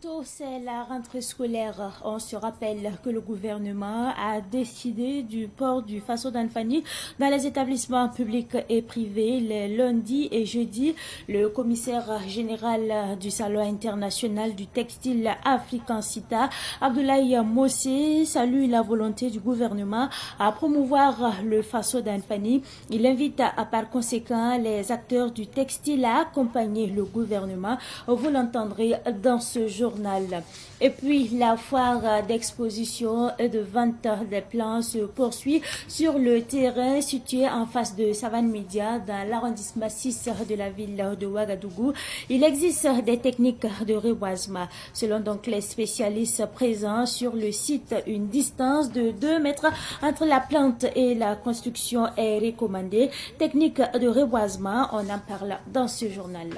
Bientôt, c'est la rentrée scolaire. On se rappelle que le gouvernement a décidé du port du faso d'Anfani dans les établissements publics et privés les lundis et jeudis. Le commissaire général du Salon international du textile africain CITA, Abdoulaye Mossé, salue la volonté du gouvernement à promouvoir le faso d'Anfani. Il invite par conséquent les acteurs du textile à accompagner le gouvernement. Vous l'entendrez dans ce journal. Et puis, la foire d'exposition et de vente des plants se poursuit sur le terrain situé en face de Savane Média dans l'arrondissement 6 de la ville de Ouagadougou. Il existe des techniques de reboisement. Selon donc les spécialistes présents sur le site, une distance de 2 mètres entre la plante et la construction est recommandée. Technique de reboisement, on en parle dans ce journal.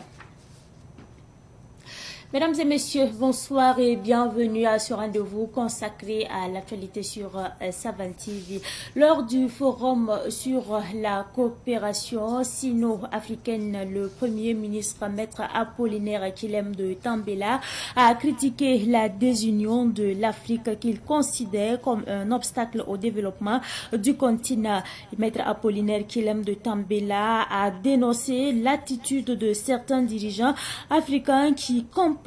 Mesdames et messieurs, bonsoir et bienvenue à ce rendez-vous consacré à l'actualité sur Savane TV. Lors du forum sur la coopération sino-africaine, le Premier ministre Maître Apollinaire Kilem de Tambela a critiqué la désunion de l'Afrique qu'il considère comme un obstacle au développement du continent. Maître Apollinaire Kilem de Tambela a dénoncé l'attitude de certains dirigeants africains qui complotent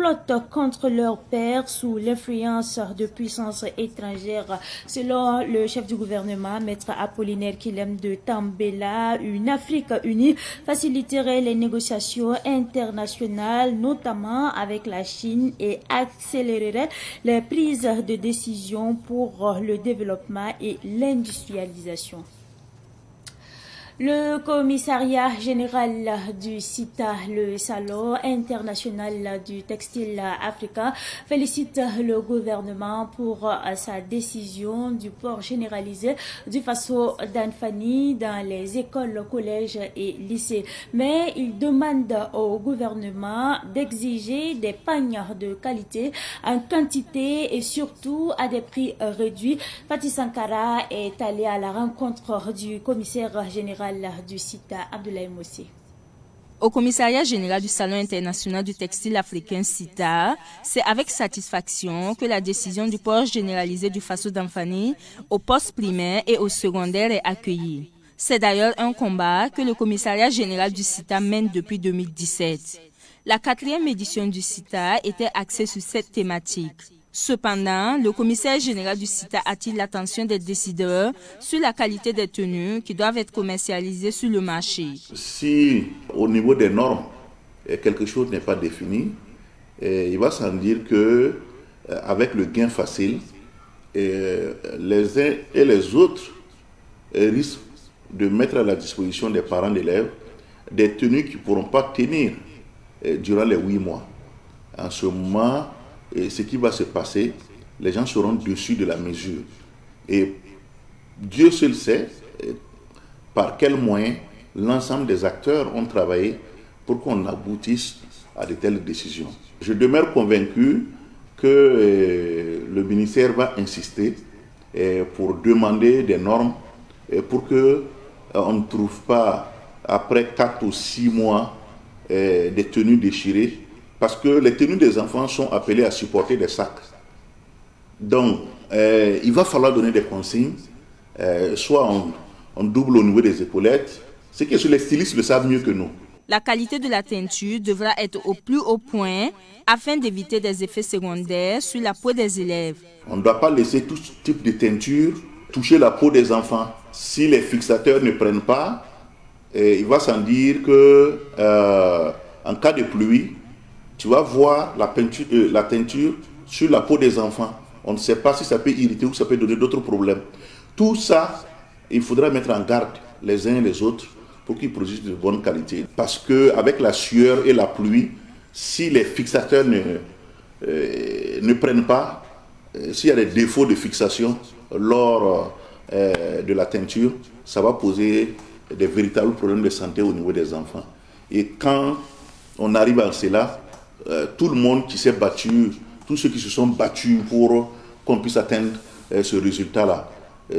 contre leurs pairs sous l'influence de puissances étrangères. Selon le chef du gouvernement, Maître Apollinaire Kilem de Tambela, une Afrique unie faciliterait les négociations internationales, notamment avec la Chine, et accélérerait les prises de décisions pour le développement et l'industrialisation. Le commissariat général du CITA, le Salon international du textile africain, félicite le gouvernement pour sa décision du port généralisé du faso d'Anfani dans les écoles, collèges et lycées. Mais il demande au gouvernement d'exiger des pagnes de qualité en quantité et surtout à des prix réduits. Fatih Sankara est allé à la rencontre du commissaire général du CITA, Abdoulaye Mossé. Au commissariat général du Salon international du textile africain CITA, c'est avec satisfaction que la décision du port généralisé du faso d'Anfani au poste primaire et au secondaire est accueillie. C'est d'ailleurs un combat que le commissariat général du CITA mène depuis 2017. La 4e édition du CITA était axée sur cette thématique. Cependant, le commissaire général du CITA attire l'attention des décideurs sur la qualité des tenues qui doivent être commercialisées sur le marché. Si au niveau des normes, quelque chose n'est pas défini, il va sans dire que avec le gain facile, les uns et les autres risquent de mettre à la disposition des parents d'élèves des tenues qui ne pourront pas tenir durant les 8 mois. En ce moment, et ce qui va se passer, les gens seront dessus de la mesure. Et Dieu seul sait par quels moyens l'ensemble des acteurs ont travaillé pour qu'on aboutisse à de telles décisions. Je demeure convaincu que le ministère va insister pour demander des normes pour qu'on ne trouve pas, après 4 ou 6 mois, des tenues déchirées. Parce que les tenues des enfants sont appelées à supporter des sacs. Donc, il va falloir donner des consignes, soit on double au niveau des épaulettes. Ce que les stylistes le savent mieux que nous. La qualité de la teinture devra être au plus haut point afin d'éviter des effets secondaires sur la peau des élèves. On ne doit pas laisser tout type de teinture toucher la peau des enfants. Si les fixateurs ne prennent pas, il va sans dire que en cas de pluie, tu vas voir la teinture sur la peau des enfants. On ne sait pas si ça peut irriter ou ça peut donner d'autres problèmes. Tout ça, il faudra mettre en garde les uns et les autres pour qu'ils produisent de bonne qualité. Parce qu'avec la sueur et la pluie, si les fixateurs ne prennent pas, s'il y a des défauts de fixation lors de la teinture, ça va poser des véritables problèmes de santé au niveau des enfants. Et quand on arrive à cela, tout le monde qui s'est battu, tous ceux qui se sont battus pour qu'on puisse atteindre ce résultat-là,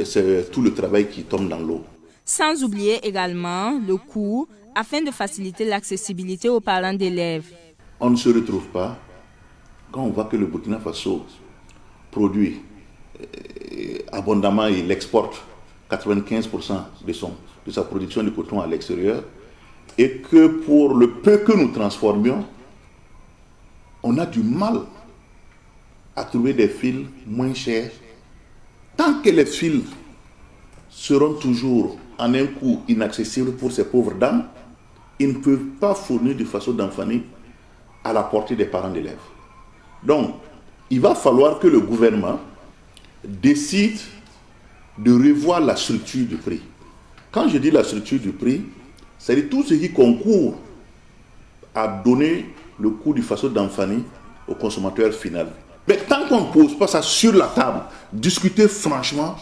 c'est tout le travail qui tombe dans l'eau. Sans oublier également le coût afin de faciliter l'accessibilité aux parents d'élèves. On ne se retrouve pas quand on voit que le Burkina Faso produit abondamment et il exporte 95% de sa production de coton à l'extérieur, et que pour le peu que nous transformions, on a du mal à trouver des fils moins chers. Tant que les fils seront toujours en un coût inaccessible pour ces pauvres dames, ils ne peuvent pas fournir du faso d'Anfani à la portée des parents d'élèves. Donc, il va falloir que le gouvernement décide de revoir la structure du prix. Quand je dis la structure du prix, c'est tout ce qui concourt à donner le coût du faso d'Anfani au consommateur final. Mais tant qu'on ne pose pas ça sur la table, discuter franchement,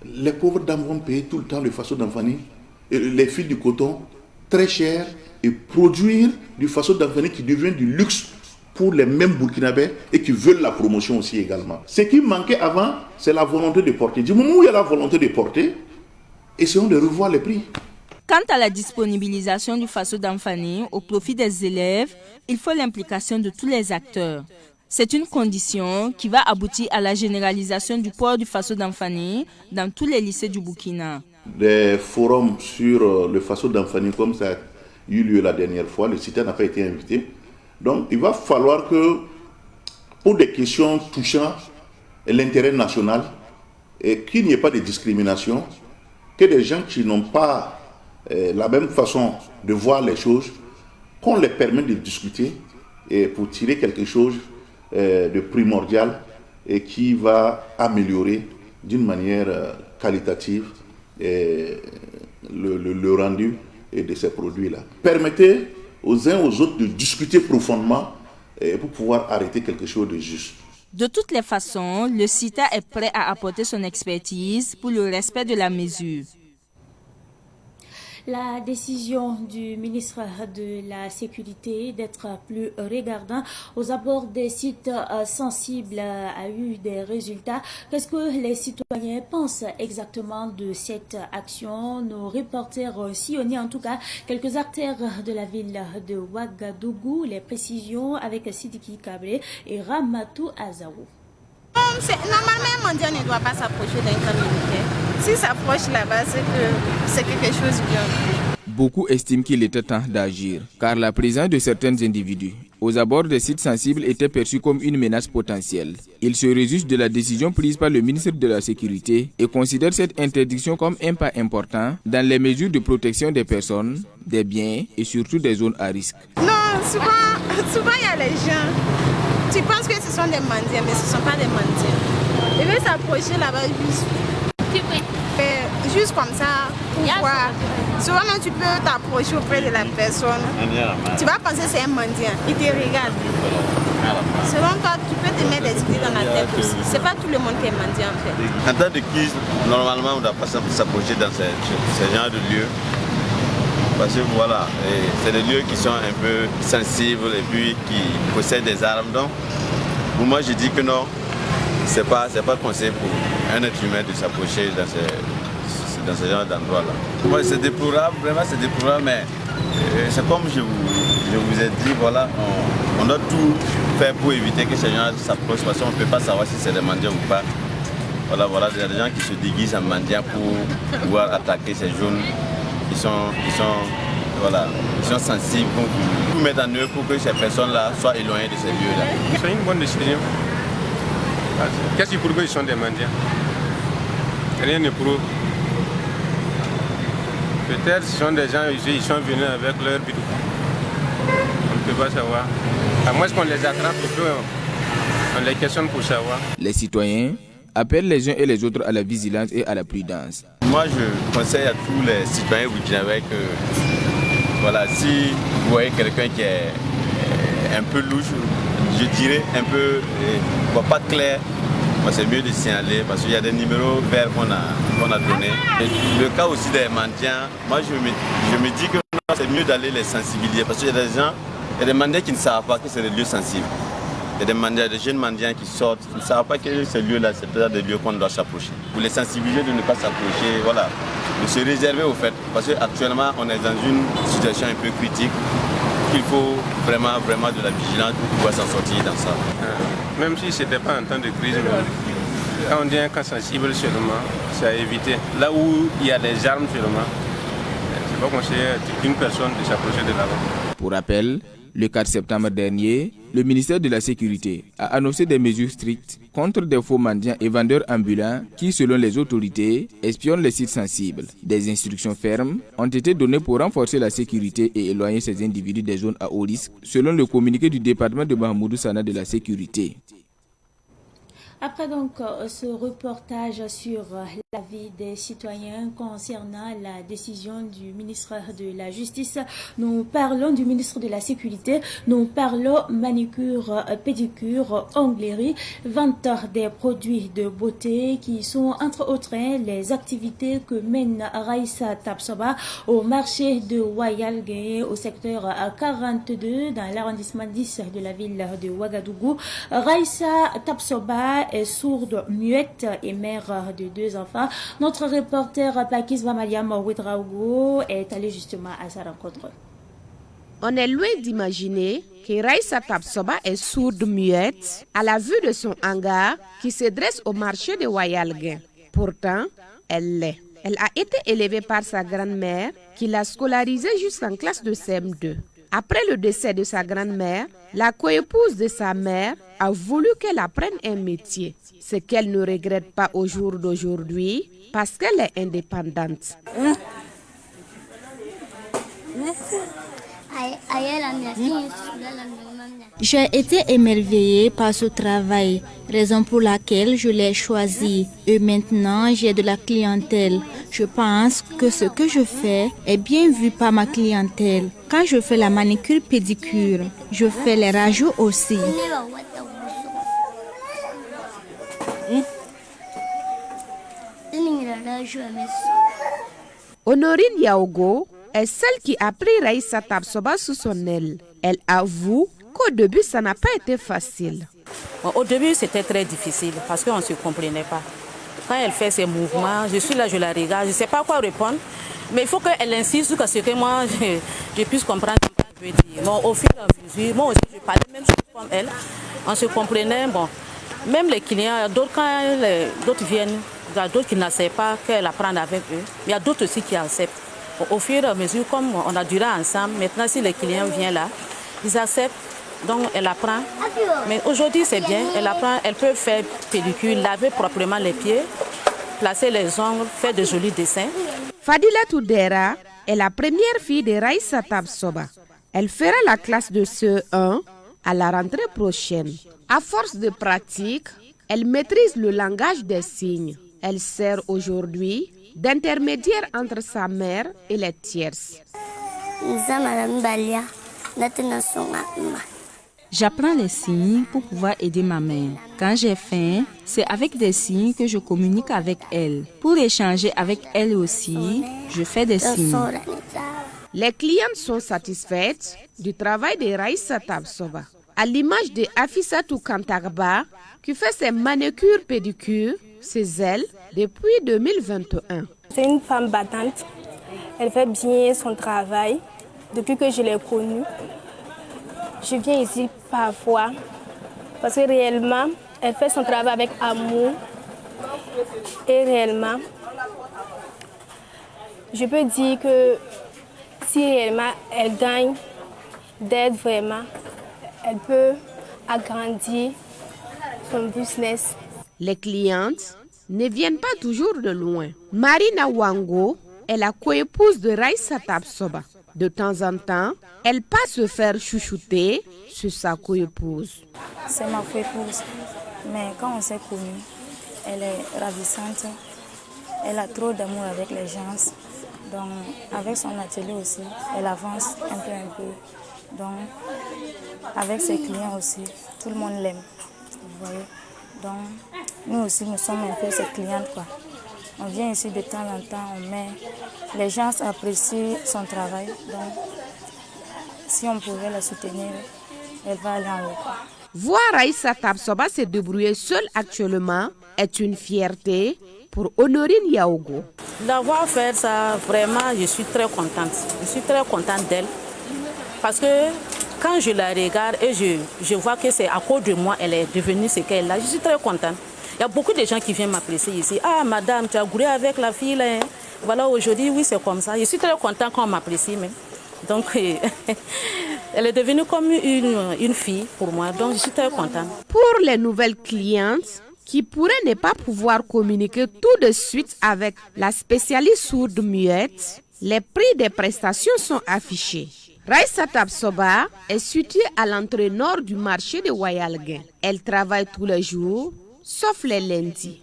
les pauvres dames vont payer tout le temps le faso d'Anfani, les fils du coton, très cher, et produire du faso d'Anfani qui devient du luxe pour les mêmes Burkinabés et qui veulent la promotion aussi également. Ce qui manquait avant, c'est la volonté de porter. Du moment où il y a la volonté de porter, essayons de revoir les prix. Quant à la disponibilisation du faso d'Anfani au profit des élèves, il faut l'implication de tous les acteurs. C'est une condition qui va aboutir à la généralisation du port du faso d'Anfani dans tous les lycées du Burkina. Des forums sur le faso d'Anfani, comme ça a eu lieu la dernière fois, le CITA n'a pas été invité. Donc il va falloir que, pour des questions touchant l'intérêt national, et qu'il n'y ait pas de discrimination, que des gens qui n'ont pas la même façon de voir les choses, qu'on les permette de discuter et pour tirer quelque chose de primordial et qui va améliorer d'une manière qualitative le rendu de ces produits-là. Permettez aux uns aux autres de discuter profondément pour pouvoir arrêter quelque chose de juste. De toutes les façons, le CITA est prêt à apporter son expertise pour le respect de la mesure. La décision du ministre de la Sécurité d'être plus regardant aux abords des sites sensibles a eu des résultats. Qu'est-ce que les citoyens pensent exactement de cette action? Nos reporters sillonnaient en tout cas quelques artères de la ville de Ouagadougou. Les précisions avec Sidiki Kabré et Ramatou Azaou. Normalement, un mendiant ne doit pas s'approcher d'un camp militaire. S'il s'approche là-bas, c'est quelque chose de bien. Beaucoup estiment qu'il était temps d'agir, car la présence de certains individus aux abords des sites sensibles était perçue comme une menace potentielle. Ils se réjouissent de la décision prise par le ministre de la Sécurité et considèrent cette interdiction comme un pas important dans les mesures de protection des personnes, des biens et surtout des zones à risque. Non, souvent il y a les gens. Tu penses que ce sont des mendiants, mais ce ne sont pas des mendiants. Ils veulent s'approcher là-bas juste comme ça pour voir. Souvent même tu peux t'approcher auprès de la personne. Tu vas penser que c'est un mendiant. Il te regarde. Selon toi, tu peux te mettre des idées dans la tête aussi. Ce n'est pas tout le monde qui est mendiant en fait. En temps de crise, normalement on ne doit pas s'approcher dans ce genre de lieux. Parce que voilà, c'est des lieux qui sont un peu sensibles et puis qui possèdent des armes. Donc, pour moi, je dis que non, c'est pas conseillé pour un être humain de s'approcher dans ce genre d'endroit-là. Moi, c'est déplorable, vraiment c'est déplorable, mais c'est comme je vous ai dit, voilà, on doit tout faire pour éviter que ces gens s'approchent parce qu'on ne peut pas savoir si c'est des mendiants ou pas. Voilà, il y a des gens qui se déguisent en mendiants pour pouvoir attaquer ces jeunes. Ils sont sensibles pour tout mettre en œuvre pour que ces personnes-là soient éloignées de ces lieux-là. C'est une bonne décision. Qu'est-ce qui prouve qu'ils sont des mendiants? Rien ne prouve. Peut-être ce sont des gens, ils sont venus avec leur bidou. On ne peut pas savoir. À moins qu'on les attrape, on les questionne pour savoir. Les citoyens appellent les uns et les autres à la vigilance et à la prudence. Moi, je conseille à tous les citoyens burkinabés que, voilà, si vous voyez quelqu'un qui est un peu louche, je dirais un peu, pas clair, c'est mieux de signaler parce qu'il y a des numéros verts qu'on a donnés. Et le cas aussi des mendiants, moi je me dis que c'est mieux d'aller les sensibiliser parce qu'il y a des gens, il y a des mendiants qui ne savent pas que c'est des lieux sensibles. Il y a des jeunes mendiants qui sortent, ils ne savent pas que ces lieux-là, c'est peut-être des lieux qu'on doit s'approcher. Pour les sensibiliser de ne pas s'approcher, voilà, de se réserver au fait. Parce qu'actuellement, on est dans une situation un peu critique. qu'il faut vraiment de la vigilance pour pouvoir s'en sortir dans ça. Même si ce n'était pas en temps de crise, quand on dit un cas sensible seulement, c'est à éviter. Là où il y a des armes seulement, c'est pas conseillé à une personne de s'approcher de là-bas. Pour rappel, le 4 septembre dernier, le ministère de la Sécurité a annoncé des mesures strictes contre des faux mendiants et vendeurs ambulants qui, selon les autorités, espionnent les sites sensibles. Des instructions fermes ont été données pour renforcer la sécurité et éloigner ces individus des zones à haut risque, selon le communiqué du département de Mahamoudou Sana de la Sécurité. Après donc ce reportage sur la vie des citoyens concernant la décision du ministre de la Justice, nous parlons du ministre de la Sécurité, nous parlons manicure, pédicure, onglerie, vente des produits de beauté qui sont entre autres les activités que mène Raissa Tapsoba au marché de Wayalgué au secteur 42 dans l'arrondissement 10 de la ville de Ouagadougou. Raissa Tapsoba est sourde, muette et mère de 2 enfants. Notre reporter Pakis Bamaliam Ouedraogo est allé justement à sa rencontre. On est loin d'imaginer que Raissa Tapsoba est sourde, muette à la vue de son hangar qui se dresse au marché de Wayalgué. Pourtant, elle l'est. Elle a été élevée par sa grand-mère qui l'a scolarisée jusqu'en classe de CM2. Après le décès de sa grand-mère, la coépouse de sa mère a voulu qu'elle apprenne un métier, ce qu'elle ne regrette pas au jour d'aujourd'hui parce qu'elle est indépendante. J'ai été émerveillée par ce travail, raison pour laquelle je l'ai choisi. Et maintenant, j'ai de la clientèle. Je pense que ce que je fais est bien vu par ma clientèle. Quand je fais la manicure pédicure, je fais les rajouts aussi. Honorine Yaogo est celle qui a pris Raissa Tapsoba sous son aile. Elle avoue qu'au début, ça n'a pas été facile. Au début, c'était très difficile parce qu'on ne se comprenait pas. Quand elle fait ses mouvements, je suis là, je la regarde, je ne sais pas quoi répondre. Mais il faut qu'elle insiste sur ce que moi, je puisse comprendre ce qu'elle veut dire. Bon, au fur et à mesure, moi aussi, je parlais même chose comme elle. On se comprenait. Bon, même les clients, quand d'autres viennent, il y a d'autres qui n'acceptent pas qu'elle apprenne avec eux. Il y a d'autres aussi qui acceptent. Au fur et à mesure, comme on a duré ensemble, maintenant, si les clients viennent là, ils acceptent. Donc, elle apprend. Mais aujourd'hui, c'est bien. Elle apprend, elle peut faire pédicure, laver proprement les pieds, placer les ongles, faire de jolis dessins. Fadila Toudera est la première fille de Raissa Tapsoba. Elle fera la classe de CE1 à la rentrée prochaine. À force de pratique, elle maîtrise le langage des signes. Elle sert aujourd'hui d'intermédiaire entre sa mère et les tierces. J'apprends les signes pour pouvoir aider ma mère. Quand j'ai faim, c'est avec des signes que je communique avec elle. Pour échanger avec elle aussi, je fais des signes. Les clientes sont satisfaites du travail de Raissa Tapsoba. À l'image de Afissatou Kantarba, qui fait ses manucures pédicures, ses ailes, depuis 2021. C'est une femme battante. Elle fait bien son travail depuis que je l'ai connue. Je viens ici parfois parce que réellement, elle fait son travail avec amour. Et réellement, je peux dire que si réellement elle gagne d'aide vraiment, elle peut agrandir son business. Les clientes ne viennent pas toujours de loin. Marina Wango est la coépouse de Raissa Tapsoba. De temps en temps, elle passe se faire chouchouter sur sa coépouse. C'est ma coépouse, mais quand on s'est connus, elle est ravissante. Elle a trop d'amour avec les gens. Donc, avec son atelier aussi, elle avance un peu. Donc, avec ses clients aussi, tout le monde l'aime. Vous voyez. Donc, nous aussi, nous sommes un peu ses clientes, quoi. On vient ici de temps en temps, les gens apprécient son travail. Donc, si on pouvait la soutenir, elle va aller en haut, quoi. Voir Raissa Tapsoba se débrouiller seule actuellement est une fierté pour Honorine Yaogo. D'avoir fait ça, vraiment, je suis très contente. Je suis très contente d'elle. Parce que quand je la regarde et je vois que c'est à cause de moi elle est devenue ce qu'elle est, je suis très contente. Il y a beaucoup de gens qui viennent m'apprécier ici. Ah madame, tu as gouré avec la fille là, hein? Voilà, aujourd'hui, oui, c'est comme ça. Je suis très contente qu'on m'apprécie même. Donc, elle est devenue comme une fille pour moi. Donc, je suis très contente. Pour les nouvelles clientes qui pourraient ne pas pouvoir communiquer tout de suite avec la spécialiste sourde-muette, les prix des prestations sont affichés. Raissa Tapsoba est située à l'entrée nord du marché de Wayalguin. Elle travaille tous les jours, sauf les lundis.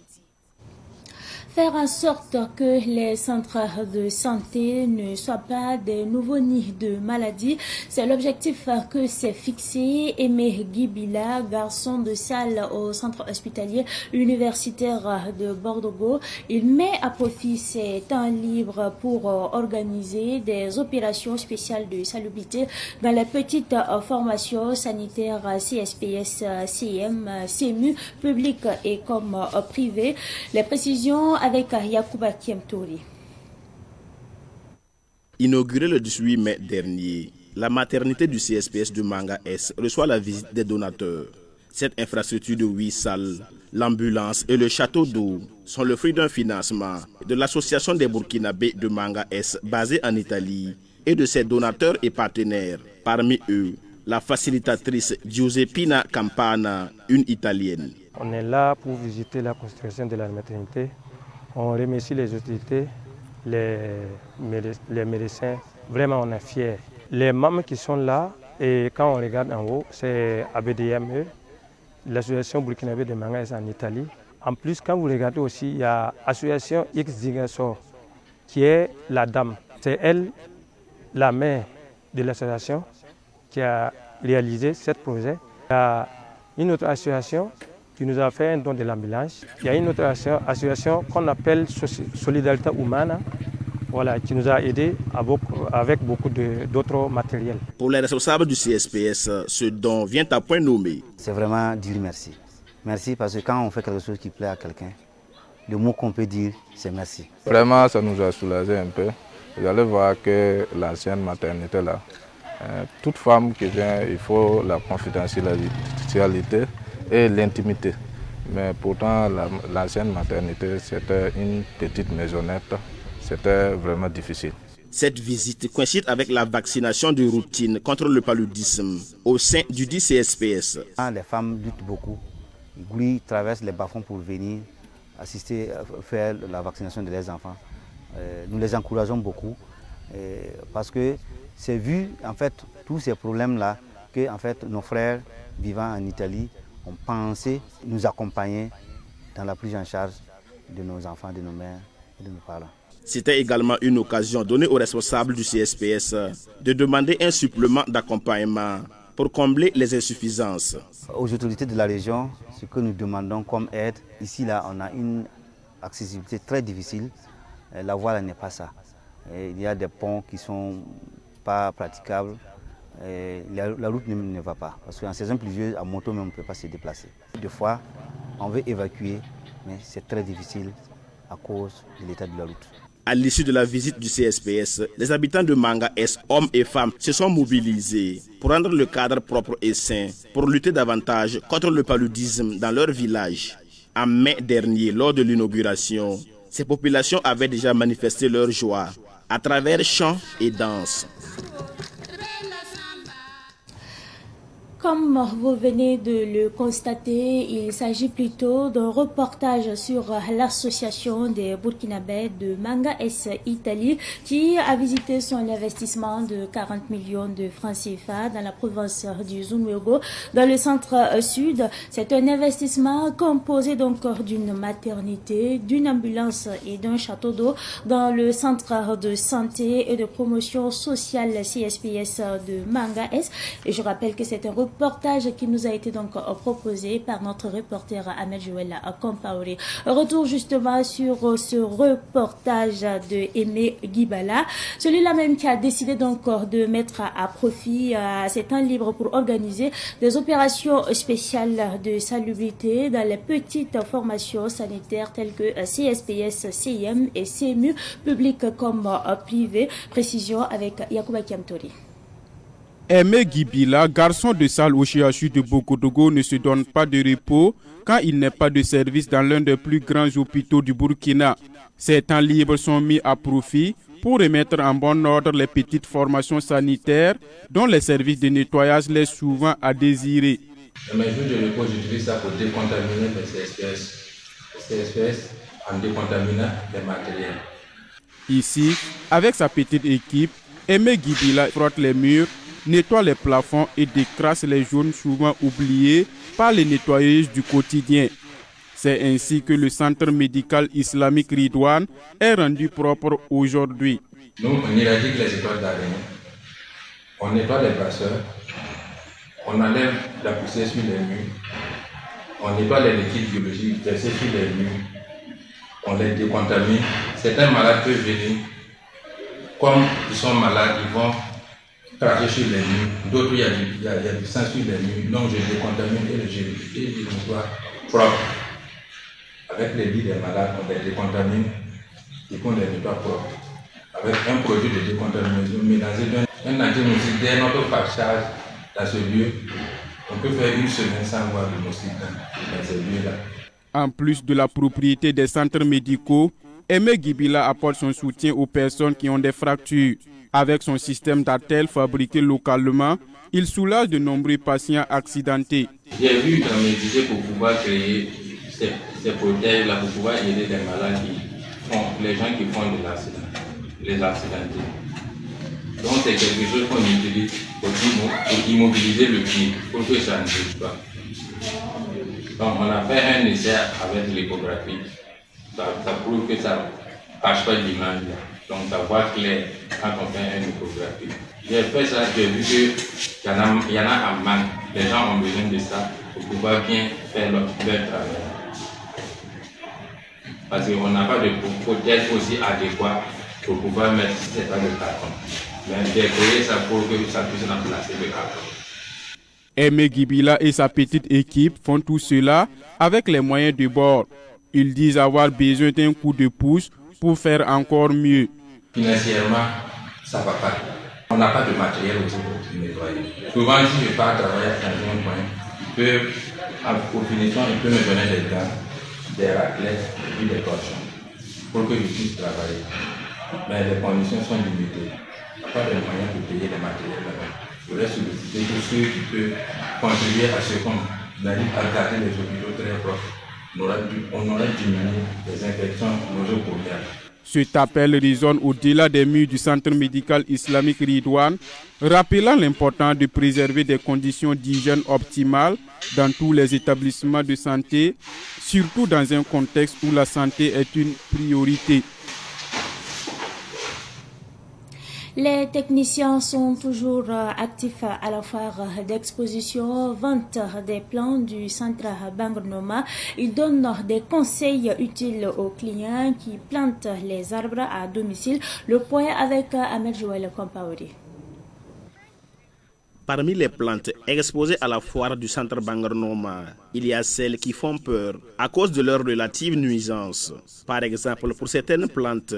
Faire en sorte que les centres de santé ne soient pas des nouveaux nids de maladies, c'est l'objectif que s'est fixé Aimé Guibila, garçon de salle au centre hospitalier universitaire de Bordeaux. Il met à profit ses temps libres pour organiser des opérations spéciales de salubrité dans les petites formations sanitaires CSPS, CM, CMU, publiques et comme privées. Les précisions avec Yacouba Kiemtouri. Inaugurée le 18 mai dernier, la maternité du CSPS de Manga S reçoit la visite des donateurs. Cette infrastructure de 8 salles, l'ambulance et le château d'eau sont le fruit d'un financement de l'association des Burkinabés de Manga S basée en Italie et de ses donateurs et partenaires. Parmi eux, la facilitatrice Giuseppina Campana, une Italienne. On est là pour visiter la construction de la maternité. On remercie les autorités, les médecins. Vraiment, on est fiers. Les membres qui sont là, et quand on regarde en haut, c'est ABDME, l'association burkinabé de Manga S en Italie. En plus, quand vous regardez aussi, il y a l'association X-Digasor, qui est la dame. C'est elle, la mère de l'association, qui a réalisé ce projet. Il y a une autre association qui nous a fait un don de l'ambulance. Il y a une autre association qu'on appelle Solidarité Humana, voilà, qui nous a aidés avec beaucoup d'autres matériels. Pour les responsables du CSPS, ce don vient à point nommé. C'est vraiment dire merci. Merci parce que quand on fait quelque chose qui plaît à quelqu'un, le mot qu'on peut dire, c'est merci. Vraiment, ça nous a soulagé un peu. Vous allez voir que l'ancienne maternité là, toute femme qui vient, il faut la confidentialité et l'intimité. Mais pourtant, l'ancienne maternité, c'était une petite maisonnette. C'était vraiment difficile. Cette visite coïncide avec la vaccination de routine contre le paludisme au sein du CSPS. Les femmes luttent beaucoup. Ils traversent les bas-fonds pour venir assister, faire la vaccination de leurs enfants. Nous les encourageons beaucoup parce que c'est vu, en fait, tous ces problèmes-là que en fait, nos frères vivant en Italie ont pensé nous accompagner dans la prise en charge de nos enfants, de nos mères et de nos parents. C'était également une occasion donnée aux responsables du CSPS de demander un supplément d'accompagnement pour combler les insuffisances. Aux autorités de la région, ce que nous demandons comme aide, ici là, on a une accessibilité très difficile. La voie n'est pas ça. Il y a des ponts qui ne sont pas praticables. La route ne va pas. Parce qu'en saison pluvieuse, à moto même, on ne peut pas se déplacer. Des fois, on veut évacuer, mais c'est très difficile à cause de l'état de la route. À l'issue de la visite du CSPS, les habitants de Manga S, hommes et femmes, se sont mobilisés pour rendre le cadre propre et sain, pour lutter davantage contre le paludisme dans leur village. En mai dernier, lors de l'inauguration, ces populations avaient déjà manifesté leur joie à travers chants et danses. Comme vous venez de le constater, il s'agit plutôt d'un reportage sur l'association des Burkinabés de Manga S Italie qui a visité son investissement de 40 millions de francs CFA dans la province du Zunwego, dans le centre sud. C'est un investissement composé donc d'une maternité, d'une ambulance et d'un château d'eau dans le centre de santé et de promotion sociale CSPS de Manga S. Et je rappelle que c'est un reportage qui nous a été donc proposé par notre reporter Ahmed Joël Compaoré. Retour justement sur ce reportage de Aimé Guibala, celui-là même qui a décidé donc de mettre à profit ses temps libres pour organiser des opérations spéciales de salubrité dans les petites formations sanitaires telles que CSPS, CIM et CMU, publiques comme privées. Précision avec Yacouba Kiamtori. Aimé Gibila, garçon de salle au CHU de Bogodogo, ne se donne pas de repos quand il n'est pas de service dans l'un des plus grands hôpitaux du Burkina. Ces temps libres sont mis à profit pour remettre en bon ordre les petites formations sanitaires dont les services de nettoyage laissent souvent à désirer. Mes jours de repos, j'utilise ça pour décontaminer les CSPS en décontaminant les matériels. Ici, avec sa petite équipe, Aimé Gibila frotte les murs, nettoie les plafonds et décrasse les zones souvent oubliées par les nettoyeuses du quotidien. C'est ainsi que le centre médical islamique Ridwan est rendu propre aujourd'hui. Nous, on éradique les étoiles d'araignée, on nettoie les brasseurs, on enlève la poussière sur les murs, on nettoie les liquides biologiques versés sur les murs, on les décontamine. Certains malades peuvent venir, comme ils sont malades, ils vont cracher sur les murs. D'autres, il y a du sang sur les murs. Donc, je décontamine et je nettoie propre. Avec les lits des malades, on les décontamine et qu'on les nettoie propre. Avec un produit de décontamination mélangé d'un anti-moustique dès notre passage dans ce lieu, on peut faire une semaine sans voir de moustique dans ces lieux-là. En plus de la propriété des centres médicaux, Aimé Gibila apporte son soutien aux personnes qui ont des fractures. Avec son système d'artères fabriqué localement, il soulage de nombreux patients accidentés. J'ai vu dans mes idées pour pouvoir créer ces prothèses-là, pour pouvoir aider les malades les gens qui font de l'accident, les accidentés. Donc c'est quelque chose qu'on utilise pour immobiliser le pied, pour que ça ne bouge pas. Donc on a fait un essai avec l'échographie. Ça prouve que ça ne cache pas l'image. Donc ça voit clair quand on fait une échographie. J'ai fait ça, j'ai vu qu'il y en a en manque. Les gens ont besoin de ça pour pouvoir bien faire leur travail. Parce qu'on n'a pas de prothèse aussi adéquate pour pouvoir mettre, si ce n'est pas le carton. Mais j'ai créé ça pour que ça puisse remplacer le carton. Aimé Gibila et sa petite équipe font tout cela avec les moyens de bord. Ils disent avoir besoin d'un coup de pouce pour faire encore mieux. Financièrement, ça ne va pas. On n'a pas de matériel aussi pour nettoyer. Souvent, si je pars travailler dans un coin, pour finition, il peut me donner des gants, des raclettes et puis des torchons pour que je puisse travailler. Mais les conditions sont limitées. Il n'y a pas de moyen de payer les matériels là-bas. Je voudrais solliciter tous ceux qui peuvent contribuer à ce qu'on arrive à garder les hôpitaux très propres. On aurait diminué les infections nosocomiales. Cet appel résonne au-delà des murs du centre médical islamique Ridwan, rappelant l'importance de préserver des conditions d'hygiène optimales dans tous les établissements de santé, surtout dans un contexte où la santé est une priorité. Les techniciens sont toujours actifs à la foire d'exposition, vente des plants du centre Bangrenoma. Ils donnent des conseils utiles aux clients qui plantent les arbres à domicile. Le point avec Ahmed Joël Compaori. Parmi les plantes exposées à la foire du centre Bangrenoma, il y a celles qui font peur à cause de leur relative nuisance. Par exemple, pour certaines plantes,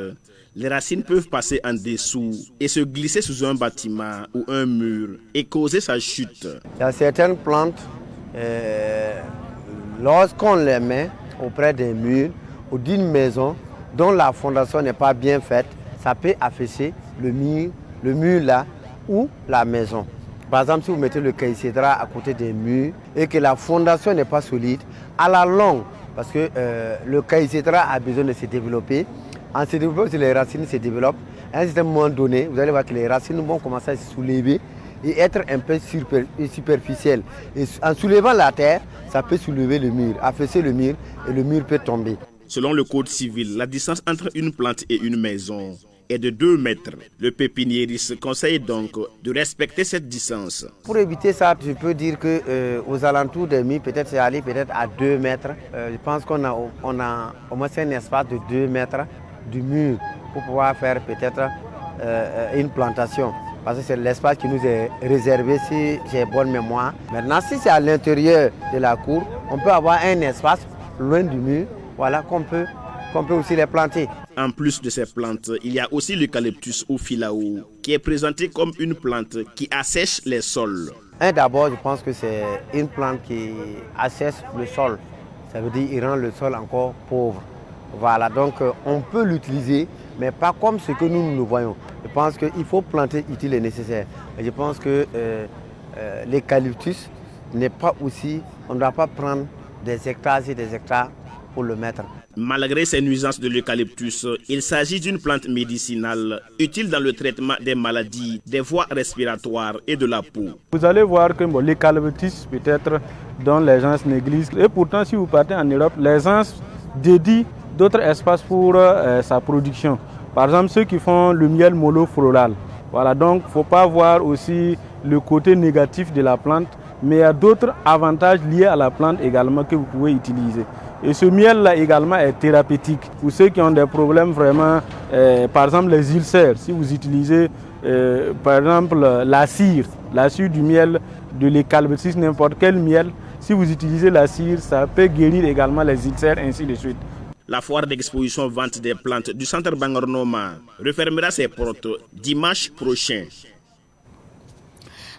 les racines peuvent passer en dessous et se glisser sous un bâtiment ou un mur et causer sa chute. Il y a certaines plantes, lorsqu'on les met auprès des murs ou d'une maison dont la fondation n'est pas bien faite, ça peut affaisser le mur là ou la maison. Par exemple, si vous mettez le caïcédra à côté des murs et que la fondation n'est pas solide, à la longue, parce que le caïcédra a besoin de se développer, en se développant, si les racines se développent, à un certain moment donné, vous allez voir que les racines vont commencer à se soulever et être un peu superficielles. Et en soulevant la terre, ça peut soulever le mur, affaisser le mur et le mur peut tomber. Selon le code civil, la distance entre une plante et une maison est de 2 mètres. Le pépiniériste conseille donc de respecter cette distance. Pour éviter ça, je peux dire qu'aux alentours des murs, peut-être c'est aller peut-être à 2 mètres. Je pense qu'on a au moins un espace de 2 mètres du mur pour pouvoir faire peut-être une plantation. Parce que c'est l'espace qui nous est réservé si j'ai bonne mémoire. Maintenant, si c'est à l'intérieur de la cour, on peut avoir un espace loin du mur, voilà, qu'on peut qu'on peut aussi les planter. En plus de ces plantes, il y a aussi l'eucalyptus ou filao, qui est présenté comme une plante qui assèche les sols. D'abord, je pense que c'est une plante qui assèche le sol. Ça veut dire qu'il rend le sol encore pauvre. Voilà, donc on peut l'utiliser, mais pas comme ce que nous le voyons. Je pense qu'il faut planter utile et nécessaire. Et je pense que l'eucalyptus n'est pas aussi, on ne doit pas prendre des hectares et des hectares pour le mettre. Malgré ces nuisances de l'eucalyptus, il s'agit d'une plante médicinale utile dans le traitement des maladies, des voies respiratoires et de la peau. Vous allez voir que l'eucalyptus peut-être dont les gens négligent. Et pourtant, si vous partez en Europe, les gens dédient d'autres espaces pour sa production. Par exemple, ceux qui font le miel mollo-floral. Voilà, donc il ne faut pas voir aussi le côté négatif de la plante, mais il y a d'autres avantages liés à la plante également que vous pouvez utiliser. Et ce miel-là également est thérapeutique. Pour ceux qui ont des problèmes vraiment, par exemple les ulcères, si vous utilisez par exemple la cire du miel, de l'eucalyptus, n'importe quel miel, si vous utilisez la cire, ça peut guérir également les ulcères, ainsi de suite. La foire d'exposition vente des plantes du centre Bangornoma refermera ses portes dimanche prochain.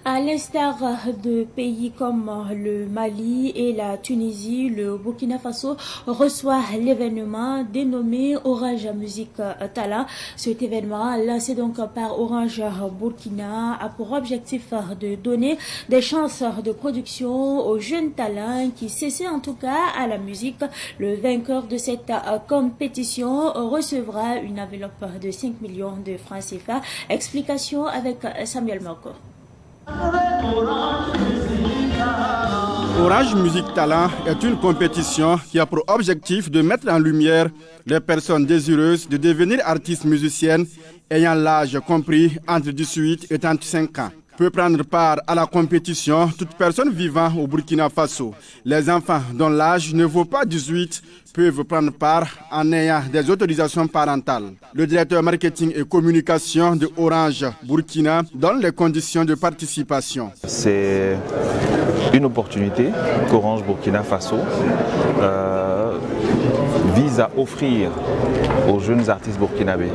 À l'instar de pays comme le Mali et la Tunisie, le Burkina Faso reçoit l'événement dénommé Orange Music Talent. Cet événement, lancé donc par Orange Burkina, a pour objectif de donner des chances de production aux jeunes talents qui s'essaient en tout cas à la musique. Le vainqueur de cette compétition recevra une enveloppe de 5 millions de francs CFA. Explication avec Samuel Moko. Orange Music Talent est une compétition qui a pour objectif de mettre en lumière les personnes désireuses de devenir artistes musiciennes ayant l'âge compris entre 18 et 35 ans. Peut prendre part à la compétition toute personne vivant au Burkina Faso. Les enfants dont l'âge ne vaut pas 18 peuvent prendre part en ayant des autorisations parentales. Le directeur marketing et communication de Orange Burkina donne les conditions de participation. C'est une opportunité qu'Orange Burkina Faso vise à offrir aux jeunes artistes burkinabés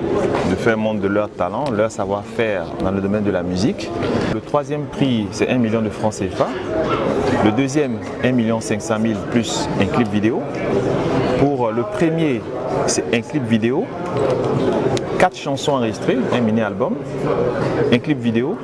de faire montre de leur talent, leur savoir-faire dans le domaine de la musique. Le troisième prix, c'est 1 million de francs CFA. Le deuxième, 1 500 000 plus un clip vidéo. Pour le premier, c'est un clip vidéo, 4 chansons enregistrées, un mini-album, un clip vidéo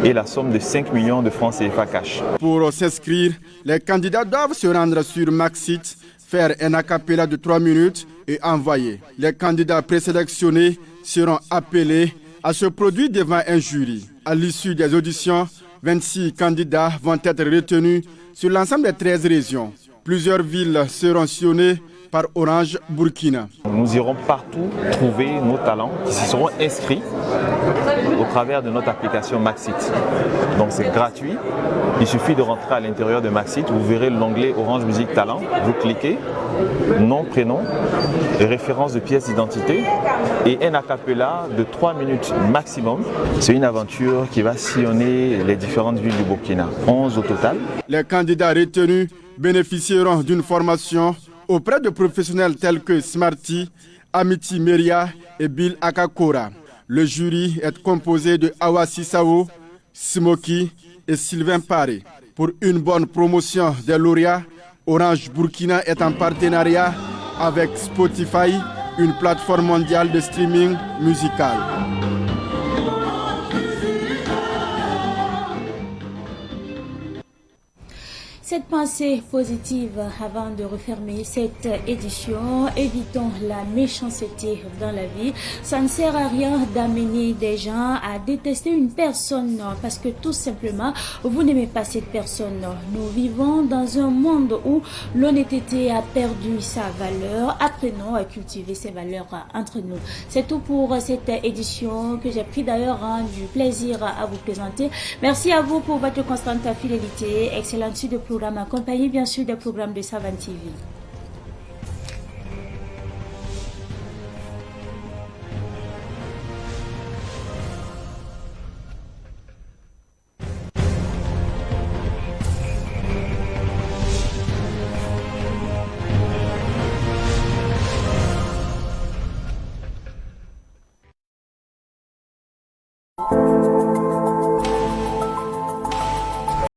et la somme de 5 millions de francs CFA cash. Pour s'inscrire, les candidats doivent se rendre sur Maxit, faire un acapella de 3 minutes et envoyer. Les candidats présélectionnés seront appelés à se produire devant un jury. À l'issue des auditions, 26 candidats vont être retenus sur l'ensemble des 13 régions. Plusieurs villes seront sillonnées par Orange Burkina. Nous irons partout trouver nos talents qui s'y seront inscrits au travers de notre application Maxit. Donc c'est gratuit. Il suffit de rentrer à l'intérieur de Maxit. Vous verrez l'onglet Orange Music Talent. Vous cliquez, nom, prénom, référence de pièce d'identité et un acapella de 3 minutes maximum. C'est une aventure qui va sillonner les différentes villes du Burkina. 11 au total. Les candidats retenus bénéficieront d'une formation auprès de professionnels tels que Smarty, Amity Meria et Bill Akakora. Le jury est composé de Awa Sissao, Smoky et Sylvain Paré. Pour une bonne promotion des lauréats, Orange Burkina est en partenariat avec Spotify, une plateforme mondiale de streaming musical. Cette pensée positive avant de refermer cette édition, évitons la méchanceté dans la vie. Ça ne sert à rien d'amener des gens à détester une personne parce que tout simplement vous n'aimez pas cette personne. Nous vivons dans un monde où l'honnêteté a perdu sa valeur. Apprenons à cultiver ces valeurs entre nous. C'est tout pour cette édition que j'ai pris d'ailleurs du plaisir à vous présenter. Merci à vous pour votre constante fidélité. Excellente suite de programme accompagné bien sûr des programmes de Savane TV.